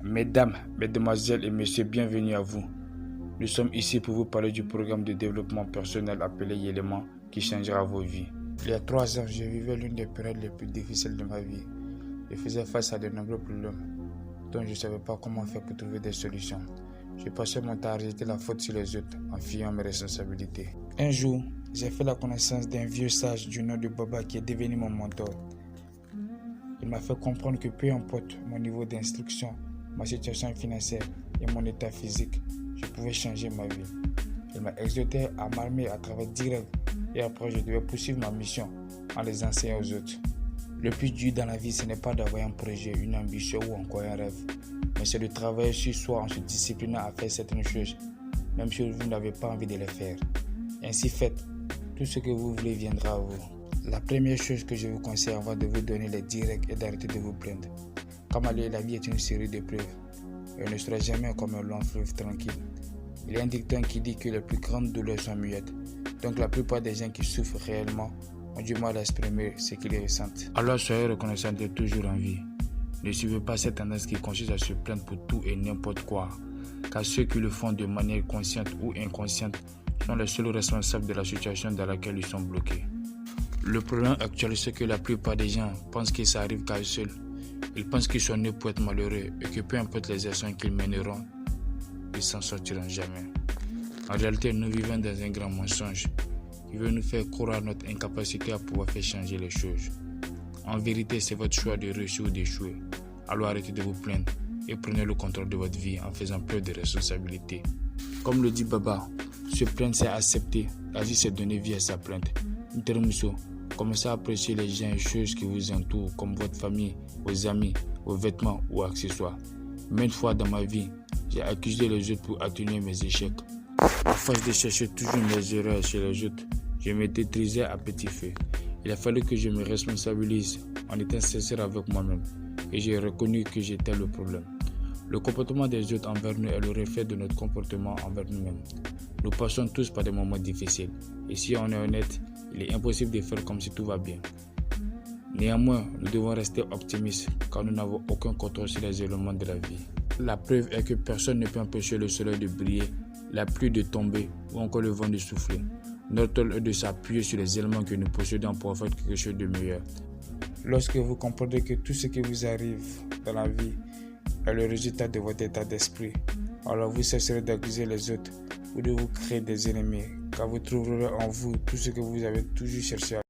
Mesdames, Mesdemoiselles et Messieurs, bienvenue à vous. Nous sommes ici pour vous parler du programme de développement personnel appelé Yélément qui changera vos vies. Il y a 3 ans, je vivais l'une des périodes les plus difficiles de ma vie. Je faisais face à de nombreux problèmes dont je ne savais pas comment faire pour trouver des solutions. Je passais mon temps à rejeter la faute sur les autres en fuyant mes responsabilités. Un jour, j'ai fait la connaissance d'un vieux sage du nom de Baba qui est devenu mon mentor. Il m'a fait comprendre que peu importe mon niveau d'instruction, ma situation financière et mon état physique, je pouvais changer ma vie. Il m'a exhorté à m'armer à travers 10 règles et après je devais poursuivre ma mission en les enseignant aux autres. Le plus dur dans la vie, ce n'est pas d'avoir un projet, une ambition ou encore un rêve, mais c'est de travailler sur soi en se disciplinant à faire certaines choses, même si vous n'avez pas envie de les faire. Ainsi faites, tout ce que vous voulez viendra à vous. La première chose que je vous conseille avant de vous donner les 10 règles est d'arrêter de vous plaindre. Comme la vie est une série d'épreuves, elle ne sera jamais comme un long fleuve tranquille. Il y a un dicton qui dit que les plus grandes douleurs sont muettes. Donc la plupart des gens qui souffrent réellement ont du mal à exprimer ce qu'ils ressentent. Alors soyez reconnaissants d'être toujours en vie. Ne suivez pas cette tendance qui consiste à se plaindre pour tout et n'importe quoi. Car ceux qui le font de manière consciente ou inconsciente sont les seuls responsables de la situation dans laquelle ils sont bloqués. Le problème actuel, c'est que la plupart des gens pensent que ça arrive qu'à eux seuls. Ils pensent qu'ils sont nés pour être malheureux et que peu importe les actions qu'ils mèneront, ils s'en sortiront jamais. En réalité, nous vivons dans un grand mensonge qui veut nous faire croire notre incapacité à pouvoir faire changer les choses. En vérité, c'est votre choix de réussir ou d'échouer. Alors arrêtez de vous plaindre et prenez le contrôle de votre vie en faisant preuve de responsabilité. Comme le dit Baba, se plaindre c'est accepter, agir c'est donner vie à sa plainte. Intermusso, commencez à apprécier les gens et choses qui vous entourent, comme votre famille, vos amis, vos vêtements ou accessoires. Maintes fois dans ma vie, j'ai accusé les autres pour atténuer mes échecs. À force de chercher toujours mes erreurs chez les autres, je m'étais trisé à petit feu. Il a fallu que je me responsabilise en étant sincère avec moi-même et j'ai reconnu que j'étais le problème. Le comportement des autres envers nous est le reflet de notre comportement envers nous-mêmes. Nous passons tous par des moments difficiles et si on est honnête, il est impossible de faire comme si tout va bien. Néanmoins, nous devons rester optimistes car nous n'avons aucun contrôle sur les éléments de la vie. La preuve est que personne ne peut empêcher le soleil de briller, la pluie de tomber ou encore le vent de souffler. Notre rôle est de s'appuyer sur les éléments que nous possédons pour faire quelque chose de meilleur. Lorsque vous comprenez que tout ce qui vous arrive dans la vie est le résultat de votre état d'esprit, alors vous cesserez d'accuser les autres ou de vous créer des ennemis, car vous trouverez en vous tout ce que vous avez toujours cherché